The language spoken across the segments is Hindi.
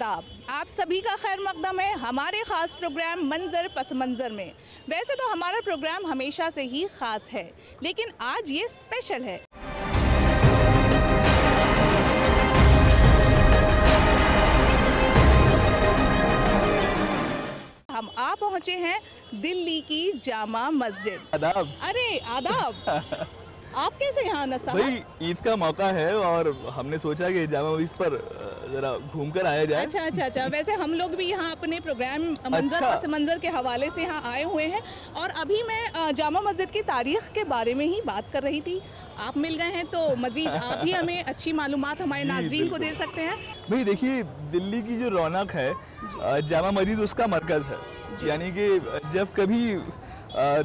आदाब, आप सभी का खैर मकदम है हमारे ख़ास प्रोग्राम मंजर पस मंज़र में। वैसे तो हमारा प्रोग्राम हमेशा से ही ख़ास है, लेकिन आज ये स्पेशल है। हम आ पहुँचे हैं दिल्ली की जामा मस्जिद। आदाब। अरे आदाब। आप कैसे यहाँ नसा? भाई ईद का मौका है और हमने सोचा कि जामा मस्जिद पर जरा घूम कर आया जाए। अच्छा। वैसे हम लोग भी यहाँ अपने प्रोग्राम मंजर पस मंजर के हवाले से यहाँ आए हुए हैं और अभी मैं जामा मस्जिद की तारीख के बारे में ही बात कर रही थी। आप मिल गए हैं तो मजीद आप भी हमें अच्छी मालूमात हमारे नाज़रीन को दे सकते हैं। भाई देखिए, दिल्ली की जो रौनक है जामा मस्जिद उसका मरकज़ है। यानी कि जब कभी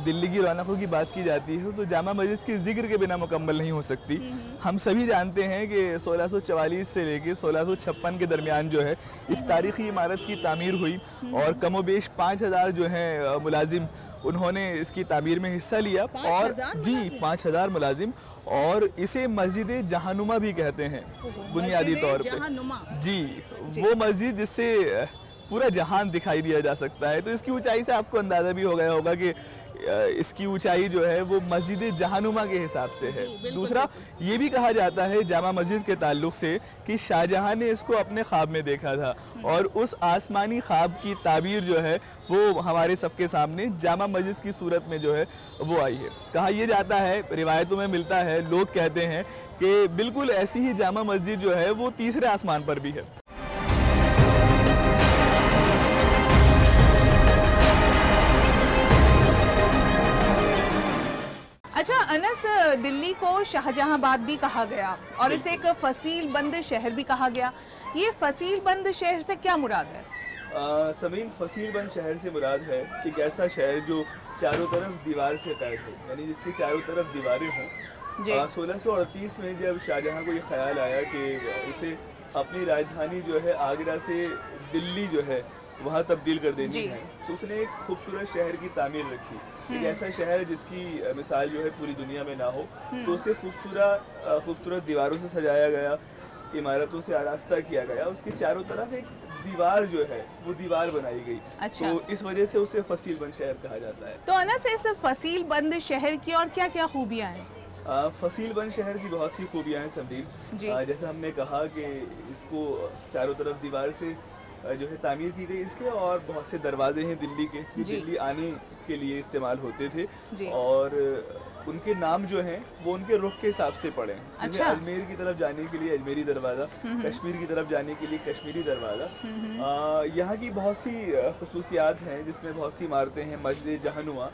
दिल्ली की रौनकों की बात की जाती है तो जामा मस्जिद के जिक्र के बिना मुकम्मल नहीं हो सकती। हम सभी जानते हैं कि 1644 से लेकर 1656 के दरमियान जो है इस तारीख़ी इमारत की तामीर हुई और कमोबेश 5000 जो हैं मुलाजिम उन्होंने इसकी तामीर में हिस्सा लिया। और जी 5000 मुलाजिम, और इसे मस्जिद जहानुमा भी कहते हैं बुनियादी तौर पे। जी वो मस्जिद जिससे पूरा जहान दिखाई दिया जा सकता है। तो इसकी ऊंचाई से आपको अंदाज़ा भी हो गया होगा कि इसकी ऊंचाई जो है वो मस्जिद जहानुमा के हिसाब से है। दूसरा ये भी कहा जाता है जामा मस्जिद के ताल्लुक से कि शाहजहां ने इसको अपने ख्वाब में देखा था और उस आसमानी ख्वाब की ताबीर जो है वो हमारे सबके सामने जामा मस्जिद की सूरत में जो है वो आई है। कहा यह जाता है, रिवायतों में मिलता है, लोग कहते हैं कि बिल्कुल ऐसी ही जामा मस्जिद जो है वो तीसरे आसमान पर भी है। अच्छा अनस, दिल्ली को शाहजहांबाद भी कहा गया और इसे एक फसील बंद शहर भी कहा गया। ये फसील बंद शहर से क्या मुराद है? समीन, फसील बंद शहर से मुराद है एक ऐसा शहर जो चारों तरफ दीवार से कैद हो, यानी जिसकी चारों तरफ दीवारें हों। 1638 में जब शाहजहां को ये ख्याल आया कि इसे अपनी राजधानी जो है आगरा से दिल्ली जो है वहाँ तब्दील कर देनी है, तो उसने एक खूबसूरत शहर की तामीर रखी। एक ऐसा शहर जिसकी मिसाल जो है पूरी दुनिया में ना हो, तो उसे खूबसूरत दीवारों से सजाया गया, इमारतों से आरास्ता किया गया, उसके चारों तरफ एक दीवार जो है वो दीवार बनाई गई। अच्छा। तो इस वजह से उसे फसील बंद शहर कहा जाता है। तो अनस, इस फसील बंद शहर की और क्या क्या खूबियाँ हैं? फसील बंद शहर की बहुत सी खूबियाँ हैं संदीप। जैसे हमने कहा कि इसको चारों तरफ दीवार से जो है तामीर की गई इसके, और बहुत से दरवाजे हैं दिल्ली के जो दिल्ली आने के लिए इस्तेमाल होते थे और उनके नाम जो हैं वो उनके रुख के हिसाब से पड़े हैं। अच्छा। अजमेर की तरफ जाने के लिए अजमेरी दरवाज़ा, कश्मीर की तरफ जाने के लिए कश्मीरी दरवाज़ा। यहाँ की बहुत सी खसूसियात हैं जिसमें बहुत सी इमारतें हैं। मस्जिद जहानुमा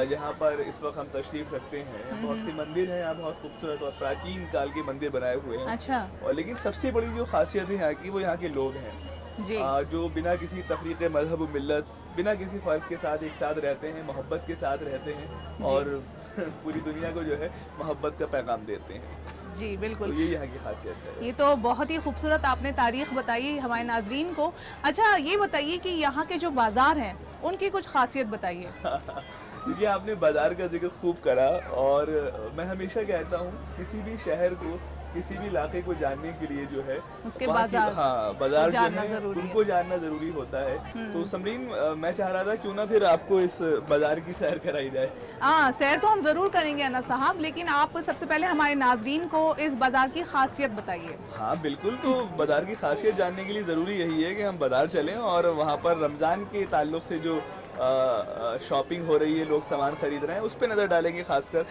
जहाँ पर इस वक्त हम तशरीफ़ रखते हैं, बहुत से मंदिर हैं यहाँ, बहुत खूबसूरत और प्राचीन काल के मंदिर बनाए हुए हैं। अच्छा। और लेकिन सबसे बड़ी जो खासियत है यहाँ की वो यहाँ के लोग हैं जो बिना किसी तफरीक मजहब मिल्लत, बिना किसी फ़र्क के साथ एक साथ रहते हैं, मोहब्बत के साथ रहते हैं और पूरी दुनिया को जो है मोहब्बत का पैगाम देते हैं। जी बिल्कुल, तो ये यहाँ की खासियत है। ये तो बहुत ही खूबसूरत आपने तारीख बताई हमारे नाजरीन को। अच्छा ये बताइए कि यहाँ के जो बाज़ार हैं उनकी कुछ खासियत बताइए। देखिए, आपने बाज़ार का जिक्र खूब करा और मैं हमेशा कहता हूँ किसी भी शहर को, किसी भी इलाके को जानने के लिए जो है उसके बाजार, बाजार जो है उनको जानना जरूरी होता है। तो समरीन, मैं चाह रहा था क्यों ना फिर आपको इस बाजार की सैर कराई जाए। सैर तो हम जरूर करेंगे अनस साहब, लेकिन आप सबसे पहले हमारे नाजरीन को इस बाजार की खासियत बताइए। हाँ बिल्कुल, तो बाजार की खासियत जानने के लिए ज़रूरी यही है कि हम बाजार चलें और वहाँ पर रमज़ान के ताल्लुक से जो शॉपिंग हो रही है, लोग सामान खरीद रहे हैं, उस पर नज़र डालेंगे। खासकर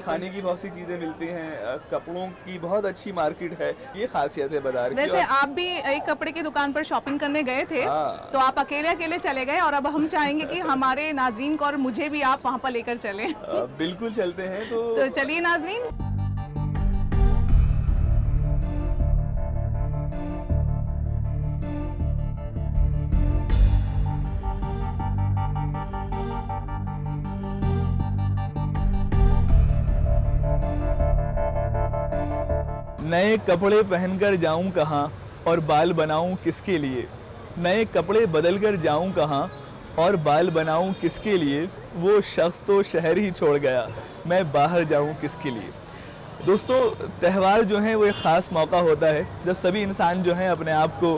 खाने की बहुत सी चीज़ें मिलती हैं, कपड़ों की बहुत अच्छी मार्केट है, ये खासियत है बाजार की। वैसे आप भी एक कपड़े की दुकान पर शॉपिंग करने गए थे, तो आप अकेले चले गए और अब हम चाहेंगे कि हमारे नाज़रीन को और मुझे भी आप वहाँ पर लेकर चलें। बिल्कुल चलते हैं। तो चलिए नाज़रीन। नए कपड़े पहनकर जाऊं कहाँ और बाल बनाऊं किसके लिए, नए कपड़े बदल कर जाऊं कहाँ और बाल बनाऊं किसके लिए, वो शख्स तो शहर ही छोड़ गया, मैं बाहर जाऊं किसके लिए। दोस्तों, त्यौहार जो है वो एक ख़ास मौका होता है जब सभी इंसान जो हैं अपने आप को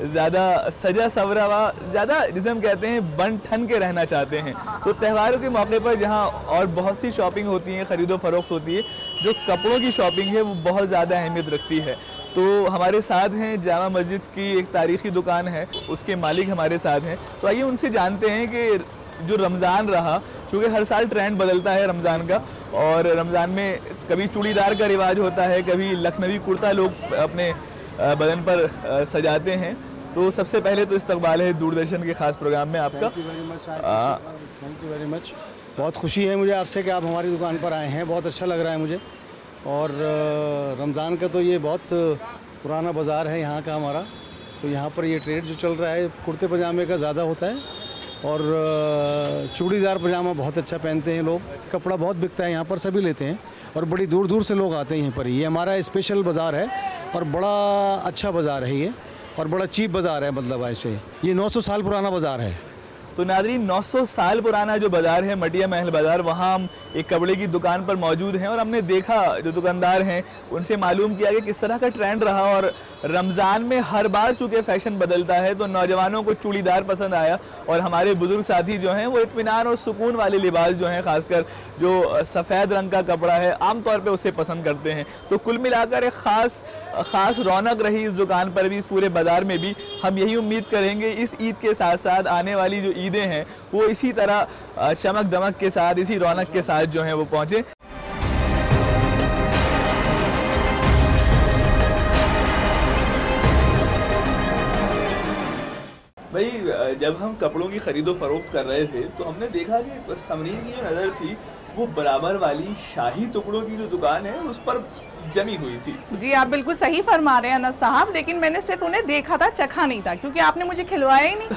ज़्यादा सजा सवरा हुआ, ज़्यादा जिसे हम कहते हैं बन ठन के रहना चाहते हैं। तो त्योहारों के मौके पर जहाँ और बहुत सी शॉपिंग होती है, ख़रीदो फरोख्त होती है, जो कपड़ों की शॉपिंग है वो बहुत ज़्यादा अहमियत रखती है। तो हमारे साथ हैं जामा मस्जिद की एक तारीख़ी दुकान है, उसके मालिक हमारे साथ हैं। तो आइए उनसे जानते हैं कि जो रमज़ान रहा, चूँकि हर साल ट्रेंड बदलता है रमज़ान का, और रमज़ान में कभी चूड़ीदार का रिवाज होता है, कभी लखनवी कुर्ता लोग अपने बदन पर सजाते हैं। तो सबसे पहले तो इस्तकबाल है दूरदर्शन के ख़ास प्रोग्राम में आपका। Thank you very much. बहुत खुशी है मुझे आपसे कि आप हमारी दुकान पर आए हैं, बहुत अच्छा लग रहा है मुझे। और रमज़ान का तो ये बहुत पुराना बाज़ार है यहाँ का हमारा, तो यहाँ पर ये ट्रेड जो चल रहा है कुर्ते पजामे का ज़्यादा होता है, और चूड़ीदार पजामा बहुत अच्छा पहनते हैं लोग। कपड़ा बहुत बिकता है यहाँ पर, सभी लेते हैं, और बड़ी दूर दूर से लोग आते हैं यहाँ पर। ये हमारा स्पेशल बाज़ार है और बड़ा अच्छा बाज़ार है ये, और बड़ा चीप बाज़ार है, मतलब ऐसे ये 900 साल पुराना बाज़ार है। तो नाज़रीन, 900 साल पुराना जो बाज़ार है मटिया महल बाज़ार, वहाँ हम एक कपड़े की दुकान पर मौजूद हैं और हमने देखा जो दुकानदार हैं उनसे मालूम किया कि किस तरह का ट्रेंड रहा। और रमज़ान में हर बार चूँकि फ़ैशन बदलता है तो नौजवानों को चूड़ीदार पसंद आया, और हमारे बुज़ुर्ग साथी जो हैं वो इत्मीनान और सुकून वाले लिबास जो हैं, ख़ासकर जो सफ़ेद रंग का कपड़ा है, आम तौर पे उसे पसंद करते हैं। तो कुल मिलाकर एक ख़ास रौनक रही इस दुकान पर भी, इस पूरे बाज़ार में भी। हम यही उम्मीद करेंगे इस ईद के साथ साथ आने वाली जो ईदें हैं वो इसी तरह चमक दमक के साथ, इसी रौनक के साथ जो है वो पहुँचे। भाई, जब हम कपड़ों की खरीदो फरोख्त कर रहे थे तो हमने देखा कि समरीन की जो नज़र थी वो बराबर वाली शाही टुकड़ों की जो दुकान है उस पर जमी हुई थी। जी, आप बिल्कुल सही फरमा रहे हैं अनस साहब, लेकिन मैंने सिर्फ उन्हें देखा था, चखा नहीं था, क्योंकि आपने मुझे खिलवाया ही नहीं।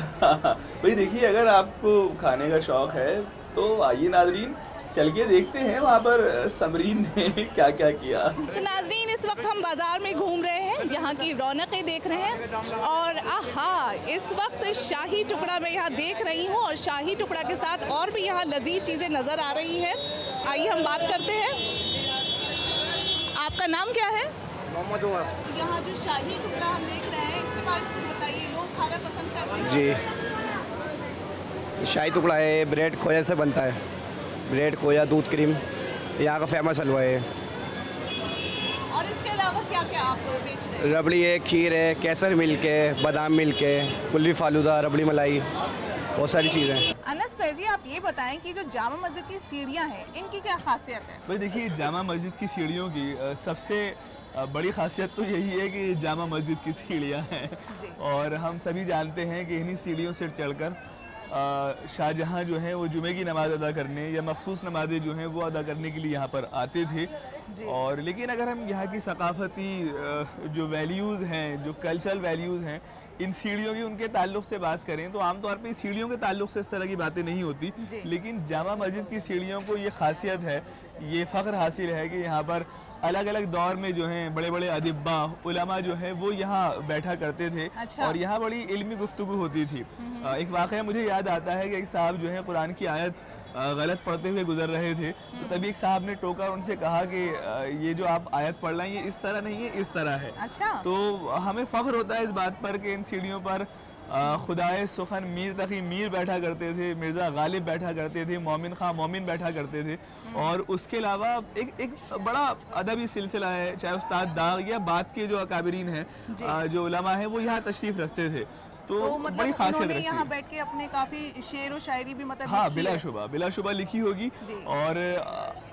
भाई देखिए, अगर आपको खाने का शौक है तो आइए नाज़रीन, चल के देखते हैं वहाँ पर समरीन ने क्या क्या किया। तो नाज़रीन, इस वक्त हम बाज़ार में घूम रहे हैं, यहाँ की रौनकें देख रहे हैं, और आहा, इस वक्त शाही टुकड़ा मैं यहाँ देख रही हूँ, और शाही टुकड़ा के साथ और भी यहाँ लजीज चीज़ें नज़र आ रही हैं। आइए हम बात करते हैं। आपका नाम क्या है? मोहम्मद उमर। यहाँ जो शाही टुकड़ा हम देख रहे हैं इसके बारे में कुछ बताइए, लोग खाना पसंद करते हैं? जी, शाही टुकड़ा है, ब्रेड खोया से बनता है, ब्रेड खोया दूध क्रीम, यहाँ का फेमस हलवा है। और इसके अलावा क्या क्या आप बेच रहे हैं? रबड़ी है, खीर है, केसर मिल्क है, बादाम मिल्क है, कुल्फी फालूदा, रबड़ी मलाई, बहुत सारी चीज़ें। अनस फैजी, आप ये बताएं कि जो जामा मस्जिद की सीढ़ियाँ हैं इनकी क्या खासियत है? भाई देखिए, जामा मस्जिद की सीढ़ियों की सबसे बड़ी खासियत तो यही है कि जामा मस्जिद की सीढ़ियाँ हैं, और हम सभी जानते हैं कि इन्हीं सीढ़ियों से चढ़कर शाहजहाँ जो है वो जुमे की नमाज़ अदा करने या मखसूस नमाज़ें जो हैं वो अदा करने के लिए यहाँ पर आते थे। और लेकिन अगर हम यहाँ की सकाफ़ती जो वैल्यूज़ हैं, जो कल्चरल वैल्यूज़ हैं, इन सीढ़ियों की उनके ताल्लुक़ से बात करें तो आमतौर पे सीढ़ियों के ताल्लुक़ से इस तरह की बातें नहीं होती, लेकिन जामा मस्जिद की सीढ़ियों को ये खासियत है, ये फ़ख्र हासिल है कि यहाँ पर अलग अलग दौर में जो हैं बड़े बड़े अदिब्बा उलमा जो है वो यहाँ बैठा करते थे। अच्छा। और यहाँ बड़ी इल्मी गुफ्तगू होती थी। एक वाक़या मुझे याद आता है कि एक साहब जो है कुरान की आयत गलत पढ़ते हुए गुजर रहे थे, तो तभी एक साहब ने टोका और उनसे कहा कि ये जो आप आयत पढ़ रहे हैं ये इस तरह नहीं है, इस तरह है। अच्छा। तो हमें फ़ख्र होता है इस बात पर कि इन सीढ़ियों पर खुदाए सुखन मीर तकी मीर बैठा करते थे, मिर्ज़ा गालिब बैठा करते थे, मोमिन खां मोमिन बैठा करते थे। और उसके अलावा एक बड़ा अदबी सिलसिला है, चाहे उस्ताद दाग या बात के जो अकाबरीन हैं, जो उलमा हैं, वो यहाँ तशरीफ़ रखते थे। तो मतलब बड़ी खासियत उन्होंने रखती यहाँ है। बैठ के अपने काफ़ी शेर व शायरी भी मतलब हाँ, लिखी है। बिलाशुबा लिखी होगी। और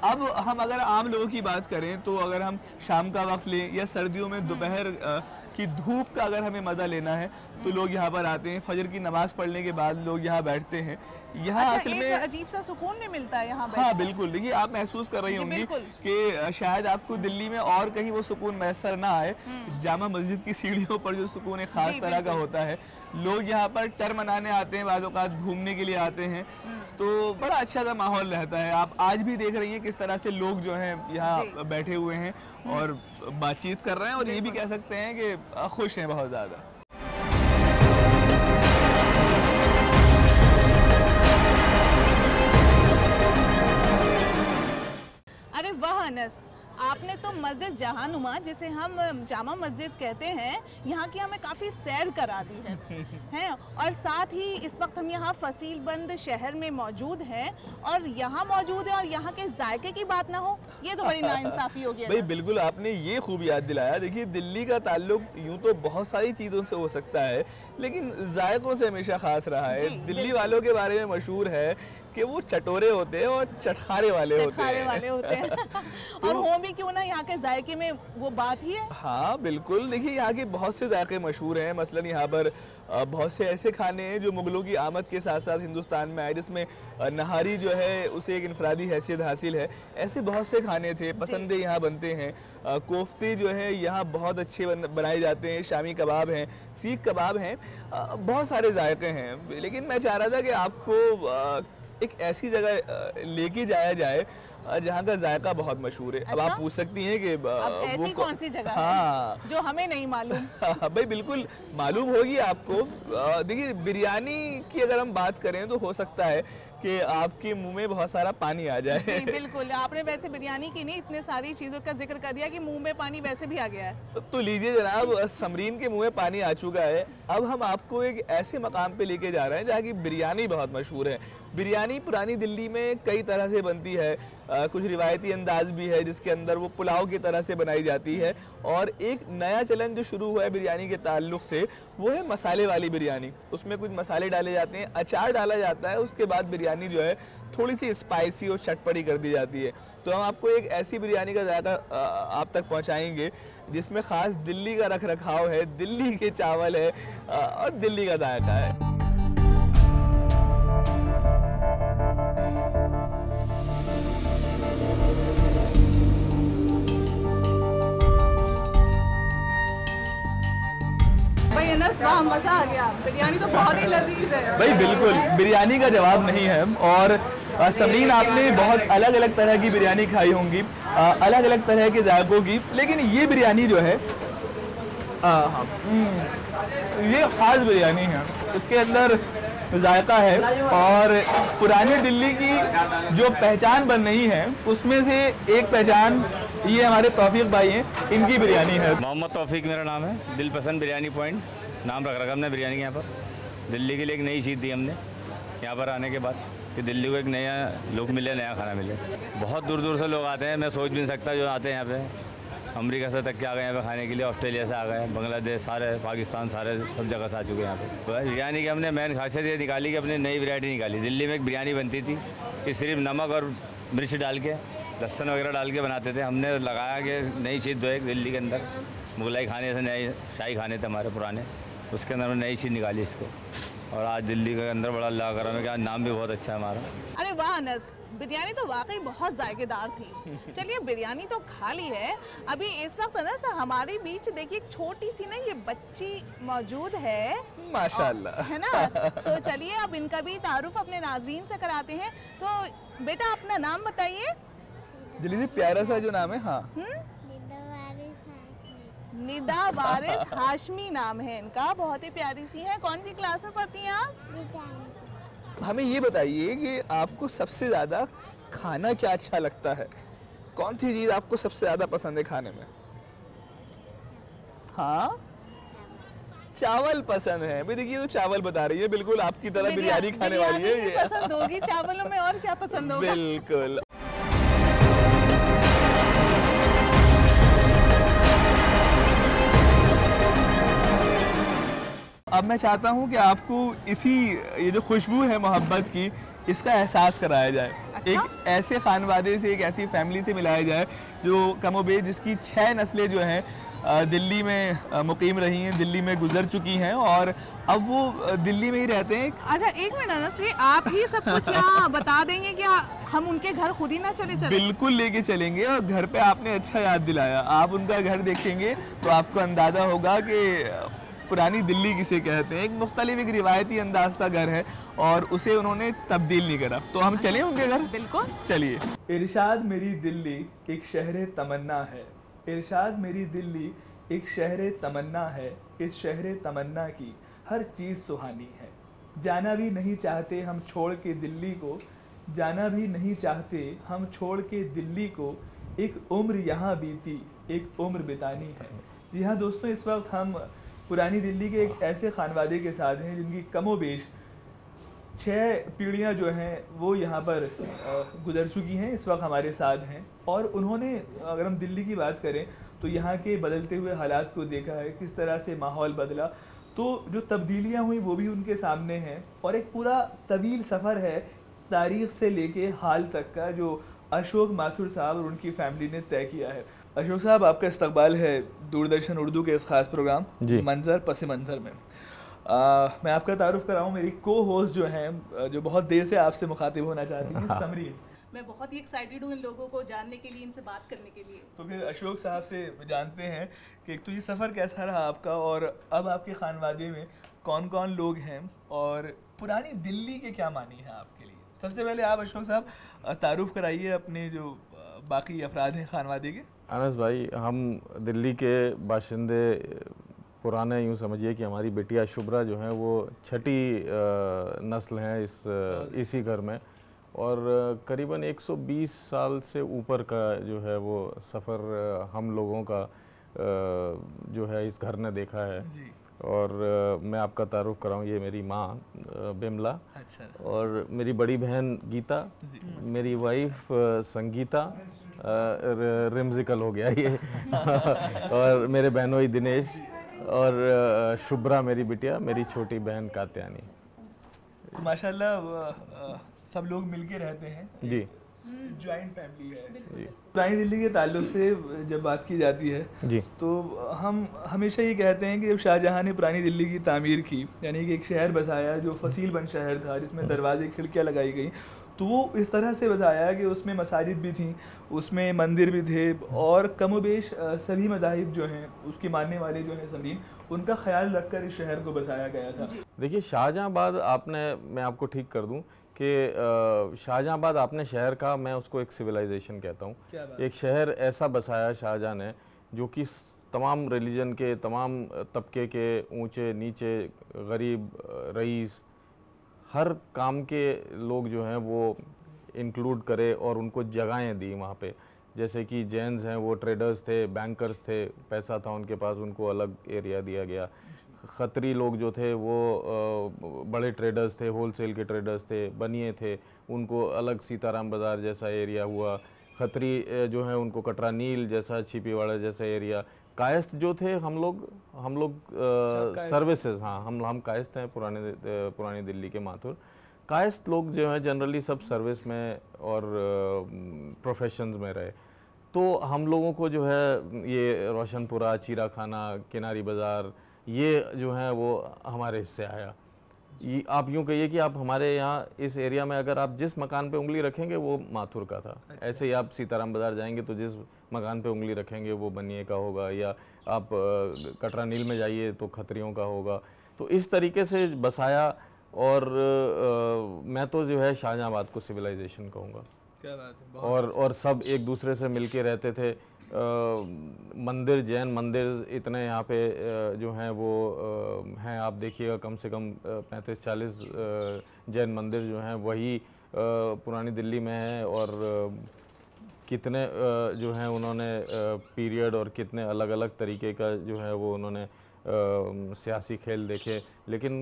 अब हम अगर आम लोगों की बात करें तो अगर हम शाम का वक्त लें या सर्दियों में दोपहर की धूप का अगर हमें मज़ा लेना है तो लोग यहाँ पर आते हैं, फजर की नमाज़ पढ़ने के बाद लोग यहाँ बैठते हैं। यहाँ अच्छा, असल में अजीब सा सुकून भी मिलता है यहाँ हाँ बिल्कुल। देखिए, आप महसूस कर रही होंगी कि शायद आपको दिल्ली में और कहीं वो सुकून मैसर ना आए, जामा मस्जिद की सीढ़ियों पर जो सुकून एक खास तरह का होता है। लोग यहाँ पर टर मनाने आते हैं, बाज़ औक़ात घूमने के लिए आते हैं, तो बड़ा अच्छा सा माहौल रहता है। आप आज भी देख रही हैं किस तरह से लोग जो हैं यहाँ बैठे हुए हैं और बातचीत कर रहे हैं, और ये भी कह सकते हैं कि खुश हैं बहुत ज़्यादा। अरे वाह अनस, आपने तो मस्जिद जहानुमा, जिसे हम जामा मस्जिद कहते हैं, यहाँ की हमें काफ़ी सैर करा दी है और साथ ही इस वक्त हम यहाँ फसीलबंद शहर में मौजूद हैं और यहाँ मौजूद है और यहाँ के जायके की बात ना हो, ये तो बड़ी नाइंसाफ़ी होगी। भाई बिल्कुल, आपने ये खूब याद दिलाया। देखिए, दिल्ली का ताल्लुक यूँ तो बहुत सारी चीज़ों से हो सकता है, लेकिन जायकों से हमेशा खास रहा है। दिल्ली वालों के बारे में मशहूर है कि वो चटोरे होते हैं और चटखारे वाले होते हैं। और हो भी क्यों ना, यहाँ के जायके में वो बात ही है। हाँ बिल्कुल, देखिए यहाँ के बहुत से जायके मशहूर हैं। मसलन यहाँ पर बहुत से ऐसे खाने हैं जो मुग़लों की आमद के साथ साथ हिंदुस्तान में आए, जिसमें नहारी जो है उसे एक इनफरादी हैसियत हासिल है। ऐसे बहुत से खाने थे, पसंदे यहाँ बनते हैं। कोफ्ते जो है यहाँ बहुत अच्छे बनाए जाते हैं, शामी कबाब हैं, सीख कबाब हैं, बहुत सारे जायके हैं। लेकिन मैं चाह रहा था कि आपको एक ऐसी जगह लेके जाया जाए जहाँ का जायका बहुत मशहूर है। अच्छा? अब आप पूछ सकती हैं कि अब ऐसी कौन सी जगह है जो हमें नहीं मालूम? भाई बिल्कुल मालूम होगी आपको। देखिए, बिरयानी की अगर हम बात करें तो हो सकता है कि आपके मुंह में बहुत सारा पानी आ जाए। जी बिल्कुल, आपने वैसे बिरयानी की नहीं, इतने सारी चीज़ों का जिक्र कर दिया कि मुंह में पानी वैसे भी आ गया है। तो लीजिए जनाब, समरीन के मुंह में पानी आ चुका है। अब हम आपको एक ऐसे मकाम पे लेके जा रहे हैं जहाँ की बिरयानी बहुत मशहूर है। बिरयानी पुरानी दिल्ली में कई तरह से बनती है। कुछ रिवायती अंदाज भी है जिसके अंदर वो पुलाव की तरह से बनाई जाती है। और एक नया चलन जो शुरू हुआ है बिरयानी के ताल्लुक से, वो है मसाले वाली बिरयानी। उसमें कुछ मसाले डाले जाते हैं, अचार डाला जाता है, उसके बाद बिरयानी जो है थोड़ी सी स्पाइसी और चटपटी कर दी जाती है। तो हम आपको एक ऐसी बिरयानी का जायका आप तक पहुंचाएंगे जिसमें ख़ास दिल्ली का रख रखाव है, दिल्ली के चावल है और दिल्ली का जायका है। वाह, मजा आ गया। बिरयानी तो बहुत ही लजीज है भाई बिल्कुल, बिरयानी का जवाब नहीं है। और समरीन, आपने बहुत अलग अलग तरह की बिरयानी खाई होंगी, अलग अलग तरह के जायकों की, लेकिन ये बिरयानी जो है ये ख़ास बिरयानी है। इसके अंदर जायका है और पुरानी दिल्ली की जो पहचान बन रही है उसमें से एक पहचान ये हमारे तौफीक भाई हैं, इनकी बिरयानी है। मोहम्मद तौफीक मेरा नाम है। दिल पसंद बिरयानी पॉइंट नाम रख रखा हमने बिरयानी के। यहाँ पर दिल्ली के लिए एक नई चीज़ दी हमने यहाँ पर आने के बाद, कि दिल्ली को एक नया लुक मिले, नया खाना मिले। बहुत दूर दूर से लोग आते हैं, मैं सोच भी नहीं सकता जो आते हैं यहाँ पे। अमेरिका से तक के आ गए यहाँ पे खाने के लिए, ऑस्ट्रेलिया से आ गए, बांग्लादेश, सारे पाकिस्तान, सारे सब जगह से आ चुके हैं यहाँ पे। बिरयानी की हमने मेन खासियत ये निकाली कि अपनी नई वैरायटी निकाली। दिल्ली में एक बिरयानी बनती थी कि सिर्फ नमक और मिर्च डाल के, लहसुन वगैरह डाल के बनाते थे। हमने लगाया कि नई चीज़ दो एक दिल्ली के अंदर, मुगलाई खाने से नए शाही खाने थे हमारे पुराने, उसके अंदर हमने नई चीज़ निकाली इसको। और आज दिल्ली के अंदर बड़ा अल्लाह करम है कि आज नाम भी बहुत अच्छा है हमारा। अरे वाह अनस, बिरयानी तो वाकई बहुत जायकेदार थी। चलिए, बिरयानी तो खा ली है, अभी इस वक्त अनस हमारे बीच देखिए एक छोटी सी ना ये बच्ची मौजूद है, माशाल्लाह, है ना। तो चलिए अब इनका भी तारुफ अपने नाज़रीन से कराते हैं। तो बेटा, अपना नाम बताइए। दिल्ली से प्यारा सा जो नाम है। हाँ, निदा वारिस हाशमी नाम है इनका, बहुत ही प्यारी सी है। कौन सी क्लास में पढ़ती हैं आप? हमें ये बताइए कि आपको सबसे ज़्यादा खाना क्या अच्छा लगता है? कौन सी चीज़ आपको सबसे ज़्यादा पसंद है खाने में? हाँ, चावल पसंद है। भाई देखिए, तो चावल बता रही है, बिल्कुल आपकी तरह बिरयानी खाने वाली है ये। पसंद होगी चावलों में, और क्या पसंद होगा? बिल्कुल। अब मैं चाहता हूँ कि आपको ये जो खुशबू है मोहब्बत की, इसका एहसास कराया जाए। अच्छा? एक ऐसे खानवादे से, एक ऐसी फैमिली से मिलाया जाए जो कमोबेश जिसकी 6 नस्लें जो हैं दिल्ली में मुकीम रही हैं, दिल्ली में गुजर चुकी हैं और अब वो दिल्ली में ही रहते हैं। अच्छा, एक मिनट अनस जी, आप ही सब कुछ यहाँ बता देंगे क्या? हम उनके घर खुद ही ना चले? बिल्कुल लेके चलेंगे। और घर पे आपने अच्छा याद दिलाया, आप उनका घर देखेंगे तो आपको अंदाज़ा होगा कि पुरानी दिल्ली किसे कहते हैं। एक मुख्तलिफ, एक रिवायती अंदाज का घर है और उसे उन्होंने तब्दील नहीं करा। तो हम चलें उनके घर? बिल्कुल चलिए। इरशाद मेरी दिल्ली एक शहर तमन्ना है, इरशाद मेरी दिल्ली एक शहर तमन्ना है, इस शहर तमन्ना की हर चीज़ सुहानी है। जाना भी नहीं चाहते हम छोड़ के दिल्ली को, जाना भी नहीं चाहते हम छोड़ के दिल्ली को, एक उम्र यहाँ बीती, एक उम्र बितानी है। जी हाँ दोस्तों, इस वक्त हम पुरानी दिल्ली के एक ऐसे खानवादे के साथ हैं जिनकी कमोबेश 6 पीढ़ियाँ जो हैं वो यहाँ पर गुजर चुकी हैं, इस वक्त हमारे साथ हैं। और उन्होंने, अगर हम दिल्ली की बात करें तो यहाँ के बदलते हुए हालात को देखा है, किस तरह से माहौल बदला, तो जो तब्दीलियाँ हुई वो भी उनके सामने हैं। और एक पूरा तवील सफ़र है तारीख़ से लेके हाल तक का, जो अशोक माथुर साहब और उनकी फैमिली ने तय किया है। अशोक साहब, आपका इस्तकबाल है दूरदर्शन उर्दू के इस ख़ास प्रोग्राम मंज़र पस मंज़र में। मैं आपका तारुफ कराऊँ, मेरी को होस्ट जो हैं, जो बहुत देर से आपसे मुखातिब होना चाहती हैं, समरीन। मैं बहुत ही एक्साइटेड हूँ इन लोगों को जानने के लिए, इनसे बात करने के लिए। तो फिर अशोक साहब से जानते हैं कि एक तो ये सफ़र कैसा रहा आपका, और अब आपके खानवादे में कौन कौन लोग हैं, और पुरानी दिल्ली के क्या मानी है आपके लिए। सबसे पहले आप अशोक साहब तारुफ कराइए अपने जो बाकी अफराद हैं खानवादे के। अनस भाई, हम दिल्ली के बाशिंदे पुराने, यूँ समझिए कि हमारी बेटिया शुभ्रा जो है वो 6ठी नस्ल हैं इसी घर में, और करीबन 120 साल से ऊपर का जो है वो सफ़र हम लोगों का जो है इस घर ने देखा है। और मैं आपका तारुफ कराऊँ, ये मेरी माँ बिमला, अच्छा, और मेरी बड़ी बहन गीता, मेरी वाइफ संगीता, रिम्जिकल हो गया ये और मेरे बहनोई दिनेश, और शुभ्रा मेरी बिटिया, मेरी छोटी बहन कात्यानी। तो माशाल्लाह सब लोग मिलके रहते हैं जी, जॉइंट फैमिली है। पुरानी दिल्ली के ताल्लुक से जब बात की जाती है जी, तो हम हमेशा ये कहते हैं कि जब शाहजहां ने पुरानी दिल्ली की तामीर की, यानी कि एक शहर बसाया जो फसील बंद शहर था, जिसमें दरवाजे खिड़कियाँ लगाई गई, तो वो इस तरह से बसाया कि उसमें मसाजिद भी थीं, उसमें मंदिर भी थे, और कमोबेश सभी मज़ाहिब जो हैं, उसके मानने वाले जो हैं समरीन, उनका ख्याल रखकर इस शहर को बसाया गया था। देखिए शाहजहांबाद, मैं आपको ठीक कर दूं कि शाहजहांबाद आपने शहर का, मैं उसको एक सिविलाइजेशन कहता हूँ। एक शहर ऐसा बसाया शाहजहां ने जो कि तमाम रिलीजन के, तमाम तबके के, ऊंचे नीचे, गरीब रईस, हर काम के लोग जो हैं वो इंक्लूड करे और उनको जगहें दी वहाँ पे। जैसे कि जैन्स हैं, वो ट्रेडर्स थे, बैंकर्स थे, पैसा था उनके पास, उनको अलग एरिया दिया गया। खत्री लोग जो थे वो बड़े ट्रेडर्स थे, होलसेल के ट्रेडर्स थे, बनिए थे, उनको अलग सीताराम बाज़ार जैसा एरिया हुआ। खत्री जो है उनको कटरा नील जैसा, छिपीवाड़ा जैसा एरिया। कायस्थ जो थे, हम लोग सर्विसेज, हाँ, हम कायस्थ हैं पुरानी दिल्ली के माथुर। कायस्थ लोग जो हैं जनरली सब सर्विस में और प्रोफेशंस में रहे। तो हम लोगों को जो है ये रोशनपुरा, चीरा खाना, किनारी बाज़ार, ये जो है वो हमारे हिस्से आया। ये आप यूँ कहिए कि आप हमारे यहाँ इस एरिया में अगर आप जिस मकान पे उंगली रखेंगे वो माथुर का था। ऐसे ही आप सीताराम बाज़ार जाएंगे तो जिस मकान पे उंगली रखेंगे वो बनिए का होगा, या आप कटरा नील में जाइए तो खत्रियों का होगा। तो इस तरीके से बसाया, और मैं तो जो है शाहजहांबाद को सिविलाइजेशन कहूँगा। क्या बात है। और सब एक दूसरे से मिलके रहते थे। मंदिर, जैन मंदिर इतने यहाँ पे जो हैं वो हैं, आप देखिएगा कम से कम 35-40 जैन मंदिर जो हैं वही पुरानी दिल्ली में हैं। और कितने जो हैं उन्होंने पीरियड और कितने अलग अलग तरीके का जो है वो उन्होंने सियासी खेल देखे। लेकिन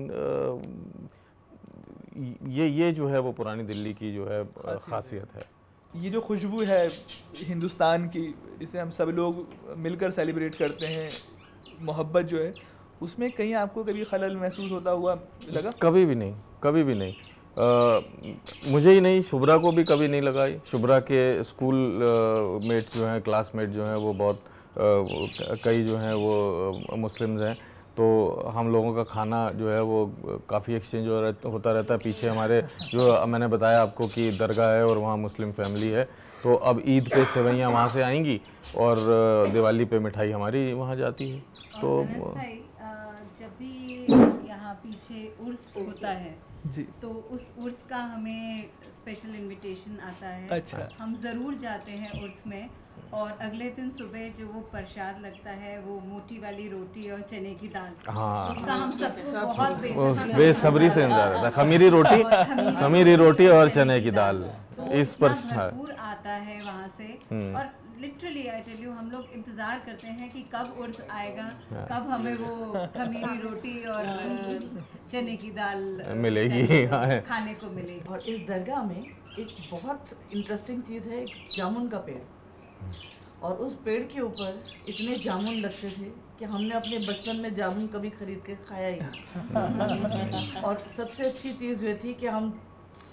ये जो है वो पुरानी दिल्ली की जो है खासियत है। ये जो खुशबू है हिंदुस्तान की, जिसे हम सब लोग मिलकर सेलिब्रेट करते हैं, मोहब्बत जो है, उसमें कहीं आपको कभी खलल महसूस होता हुआ लगा? कभी भी नहीं, कभी भी नहीं। मुझे ही नहीं, शुभ्रा को भी कभी नहीं लगा। शुभ्रा के स्कूल मेट्स जो हैं, क्लासमेट जो हैं, वो बहुत कई जो हैं वो मुस्लिम्स हैं। तो हम लोगों का खाना जो है वो काफ़ी एक्सचेंज होता रहता है। पीछे हमारे जो मैंने बताया आपको कि दरगाह है और वहाँ मुस्लिम फैमिली है। तो अब ईद पे सेवैयाँ वहाँ से आएंगी और दिवाली पे मिठाई हमारी वहाँ जाती है। तो जब भी यहाँ पीछे उर्स होता है जी, तो उस उर्स का हमें स्पेशल इनविटेशन आता है। अच्छा। हम ज़रूर जाते हैं उर्स में, और अगले दिन सुबह जो वो प्रसाद लगता है, वो मोटी वाली रोटी और चने की दाल, हाँ, उसका हम सबको बहुत बेसब्री से इंतजार रहता है। खमीरी रोटी और चने की दाल, तो इस पर भरपूर आता है वहाँ से। और लिटरली आई टेल यू, हम लोग इंतज़ार करते हैं कि कब उर्स आएगा, कब हमें वो खमीरी रोटी और चने की दाल मिलेगी खाने को मिलेगी। और इस दरगाह में एक बहुत इंटरेस्टिंग चीज़ है, एक जामुन का पेड़, और उस पेड़ के ऊपर इतने जामुन लगते थे कि हमने अपने बचपन में जामुन कभी खरीद के खाया ही नहीं। और सबसे अच्छी चीज़ ये थी कि हम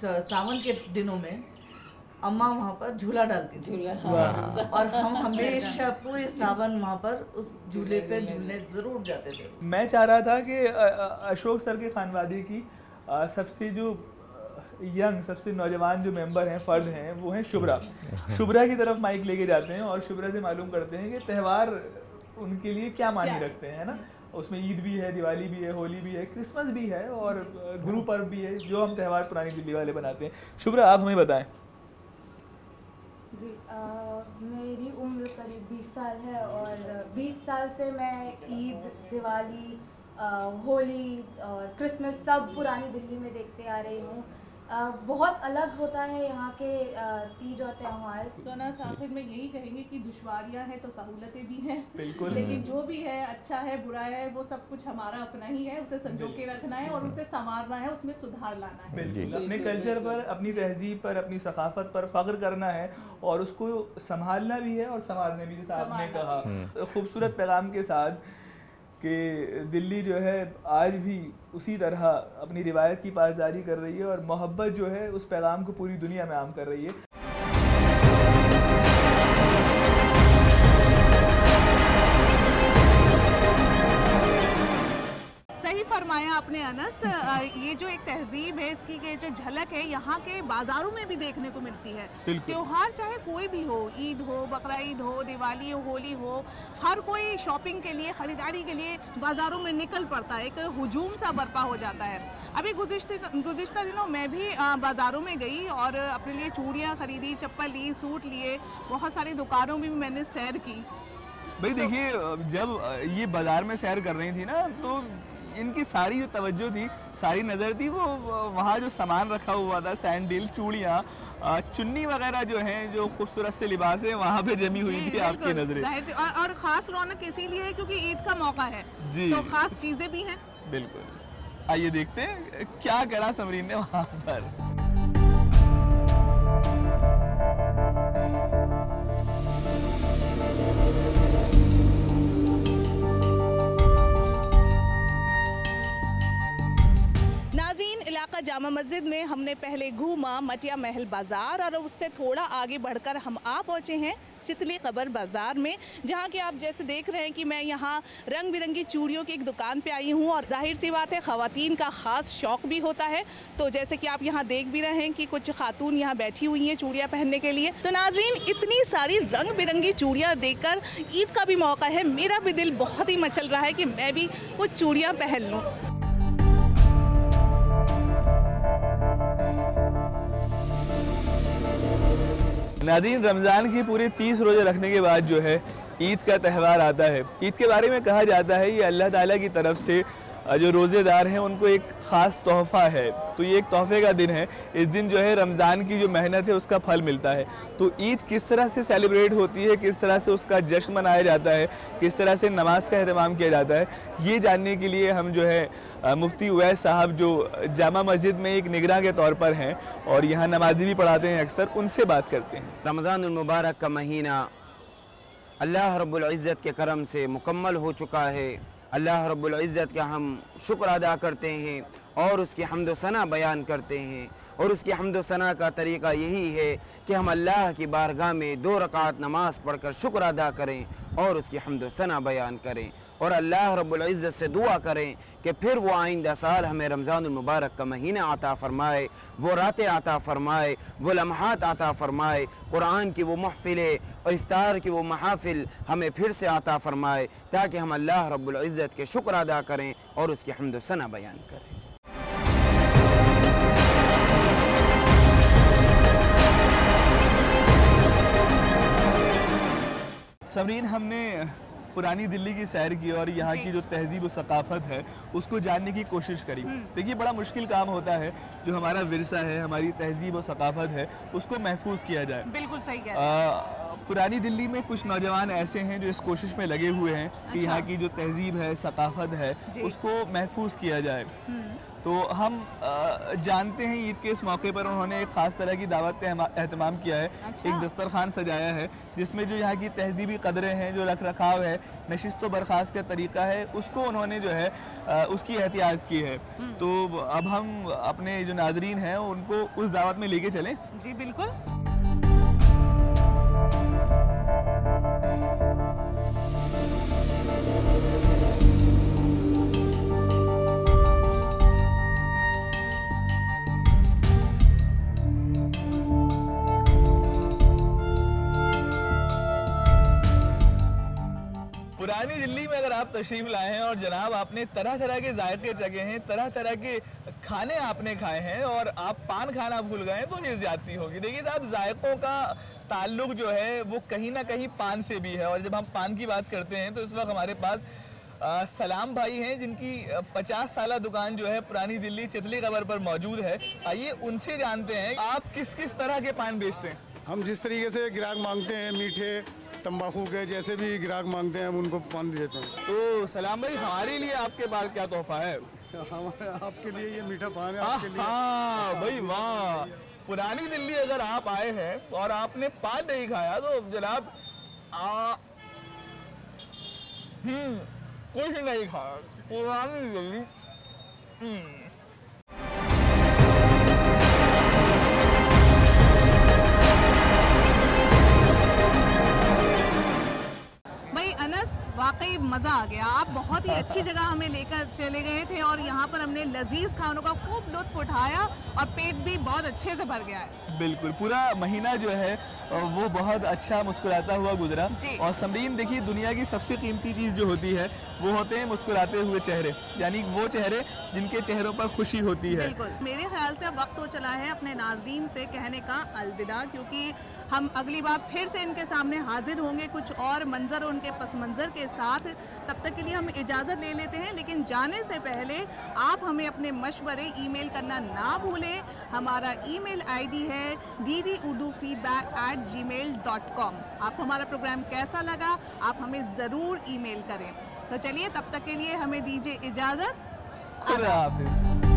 सावन के दिनों में अम्मा वहाँ पर झूला डालती थी, और हम हमेशा पूरे सावन वहाँ पर उस झूले पे झूलने ज़रूर जाते थे। मैं चाह रहा था कि अशोक सर के खानवादी की सबसे जो यंग, सबसे नौजवान जो मेंबर हैं, फ़र्द हैं, वो हैं शुभ्रा। शुभ्रा की तरफ माइक लेके जाते हैं और शुभ्रा से मालूम करते हैं कि त्यौहार उनके लिए क्या मायने रखते हैं, ना। उसमें ईद भी है, दिवाली भी है, होली भी है, क्रिसमस भी है और गुरु पर्व भी है, जो हम त्यौहार पुरानी दिल्ली वाले बनाते हैं। शुभ्रा, आप हमें बताएं। जी, मेरी उम्र करीब 20 साल है और 20 साल से मैं ईद, दिवाली, होली और क्रिसमस सब पुरानी दिल्ली में देखते आ रही हूँ। बहुत अलग होता है यहाँ के तीज और त्यौहार। तो ना आखिर में यही कहेंगे कि दुश्वारियाँ हैं तो सहूलतें भी हैं, बिल्कुल, लेकिन जो भी है, अच्छा है बुरा है, वो सब कुछ हमारा अपना ही है, उसे संजो के रखना है और उसे संवारना है, उसमें सुधार लाना है। बिल्कुल, अपने कल्चर पर, अपनी तहजीब पर, अपनी सकाफत पर फ़ख्र करना है और उसको संभालना भी है और संवारना भी, जैसा आपने कहा। तो खूबसूरत पैगाम के साथ कि दिल्ली जो है आज भी उसी तरह अपनी रिवायत की पासदारी कर रही है और मोहब्बत जो है उस पैगाम को पूरी दुनिया में आम कर रही है। सही फरमाया आपने अनस। ये जो एक तहजीब है, इसकी ये जो झलक है यहाँ के बाज़ारों में भी देखने को मिलती है। त्योहार चाहे कोई भी हो, ईद हो, बकरा ईद हो, दिवाली हो, होली हो, हर कोई शॉपिंग के लिए, ख़रीदारी के लिए बाज़ारों में निकल पड़ता है, एक हुजूम सा बर्पा हो जाता है। अभी गुज़िश्ता दिनों मैं भी बाज़ारों में गई और अपने लिए चूड़ियाँ ख़रीदी, चप्पल ली, सूट लिए, बहुत सारी दुकानों में भी मैंने सैर की। भाई देखिए, जब ये बाज़ार में सैर कर रही थी ना, तो इनकी सारी जो तवज्जो थी, सारी नज़र थी, वो वहाँ जो सामान रखा हुआ था, सैंडल, चूड़ियाँ, चुन्नी वगैरह जो हैं, जो खूबसूरत से लिबास है, वहाँ पे जमी हुई थी आपकी नज़रें। जाहिर से, और ख़ास रौनक इसीलिए है क्योंकि ईद का मौका है, तो ख़ास चीज़ें भी हैं। बिल्कुल, आइए देखते हैं क्या करा समरीन ने वहाँ पर। इलाका जामा मस्जिद में हमने पहले घूमा मटिया महल बाज़ार और उससे थोड़ा आगे बढ़कर हम आ पहुँचे हैं चितली कबर बाज़ार में, जहाँ कि आप जैसे देख रहे हैं कि मैं यहाँ रंग बिरंगी चूड़ियों की एक दुकान पे आई हूँ और जाहिर सी बात है ख़वातीन का ख़ास शौक़ भी होता है। तो जैसे कि आप यहाँ देख भी रहे हैं कि कुछ खातून यहाँ बैठी हुई हैं चूड़ियाँ पहनने के लिए। तो नाज़रीन, इतनी सारी रंग बिरंगी चूड़ियाँ देखकर ईद का भी मौका है, मेरा भी दिल बहुत ही मचल रहा है कि मैं भी कुछ चूड़ियाँ पहन लूँ। नाज़रीन, रमज़ान की पूरे 30 रोज़े रखने के बाद जो है ईद का त्यौहार आता है। ईद के बारे में कहा जाता है ये अल्लाह ताला की तरफ से जो रोज़ेदार हैं उनको एक ख़ास तोहफ़ा है। तो ये एक तोहफ़े का दिन है। इस दिन जो है रमज़ान की जो मेहनत है उसका फल मिलता है। तो ईद किस तरह से सेलिब्रेट होती है, किस तरह से उसका जश्न मनाया जाता है, किस तरह से नमाज का एहतमाम किया जाता है, ये जानने के लिए हम जो है मुफ्ती उवैस साहब जो जामा मस्जिद में एक निगरान के तौर पर हैं और यहाँ नमाजी भी पढ़ाते हैं अक्सर, उनसे बात करते हैं। रमज़ानुल मुबारक का महीना अल्लाह रब्बुल इज़्ज़त के करम से मुकम्मल हो चुका है। अल्लाह रब्बुल इज़्ज़त का हम शुक्र अदा करते हैं और उसकी हम्द व सना बयान करते हैं। और उसकी हम्द व सना का तरीक़ा यही है कि हम अल्लाह की बारगाह में 2 रकात नमाज़ पढ़कर शुक्र अदा करें और उसकी हम्द व सना बयान करें और अल्लाह रब्बुल इज़्ज़त से दुआ करें कि फिर वो आइंदा साल हमें रमज़ानुल मुबारक का महीना अता फ़रमाए, वो रातें अता फ़रमाए, वो लम्हात अता फ़रमाए, कुरान की वो महफ़िलें और इफ्तार की वो महाफ़िल हमें फिर से अता फ़रमाए, ताकि हम अल्लाह रब्बुल इज़्ज़त के शुक्र अदा करें और उसकी हम्द व सना बयान करें। समरीन, हमने पुरानी दिल्ली की सैर की और यहाँ की जो तहजीब और सकाफत है उसको जानने की कोशिश करी। देखिए, बड़ा मुश्किल काम होता है जो हमारा विरसा है, हमारी तहजीब और सकाफत है, उसको महफूज किया जाए। बिल्कुल सही कह रहे हैं। पुरानी दिल्ली में कुछ नौजवान ऐसे हैं जो इस कोशिश में लगे हुए हैं कि यहाँ की जो तहजीब है, सकाफत है, उसको महफूज किया जाए। तो हम जानते हैं ईद के इस मौके पर उन्होंने एक ख़ास तरह की दावत का एहतमाम किया है। एक दस्तरखान सजाया है जिसमें जो यहाँ की तहजीबी कदरें हैं, जो रख रखाव है, नशिस्त व बर्खास्त का तरीका है, उसको उन्होंने जो है उसकी एहतियात की है। तो अब हम अपने जो नाजरीन हैं उनको उस दावत में लेके चलें। जी बिल्कुल। पुरानी दिल्ली में अगर आप तशरीफ लाए हैं और जनाब आपने तरह तरह के जायके चखे हैं, तरह तरह के खाने आपने खाए हैं और आप पान खाना भूल गए हैं तो ये ज्यादती होगी। देखिए साहब, जायकों का ताल्लुक जो है वो कहीं ना कहीं पान से भी है। और जब हम पान की बात करते हैं तो इस वक्त हमारे पास सलाम भाई हैं जिनकी 50 साला दुकान जो है पुरानी दिल्ली चितली कबर पर मौजूद है। आइए उनसे जानते हैं आप किस किस तरह के पान बेचते हैं। हम जिस तरीके से ग्राहक मांगते हैं, मीठे, तंबाकू के, जैसे भी ग्राहक मांगते हैं हम उनको पान देते हैं। तो सलाम भाई, हमारे लिए आपके पास क्या तोहफा है? आपके लिए ये मीठा पान है। आपके लिए। हाँ भाई वाह, पुरानी दिल्ली अगर आप आए हैं और आपने पान नहीं खाया तो जनाब कुछ नहीं खाया। पुरानी दिल्ली वाकई मज़ा आ गया। आप बहुत ही अच्छी जगह हमें लेकर चले गए थे और यहाँ पर हमने लजीज खानों का खूब लुत्फ उठाया और पेट भी बहुत अच्छे से भर गया है। बिल्कुल, पूरा महीना जो है वो बहुत अच्छा मुस्कुराता हुआ गुजरा। और समरीन देखिए, दुनिया की सबसे कीमती चीज़ जो होती है वो होते हैं मुस्कुराते हुए चेहरे, यानी वो चेहरे जिनके चेहरों पर खुशी होती है। बिल्कुल, मेरे ख्याल से अब वक्त हो चला है अपने नाज़रीन से कहने का अलविदा, क्योंकि हम अगली बार फिर से इनके सामने हाजिर होंगे कुछ और मंजर, उनके पस मंज़र के साथ। तब तक के लिए हम इजाज़त ले लेते हैं, लेकिन जाने से पहले आप हमें अपने मशवरे ईमेल करना ना भूलें। हमारा ईमेल आईडी है ddurdufeedback@gmail.com। आपको हमारा प्रोग्राम कैसा लगा आप हमें ज़रूर ईमेल करें। तो चलिए, तब तक के लिए हमें दीजिए इजाज़त। खुदा हाफिज़।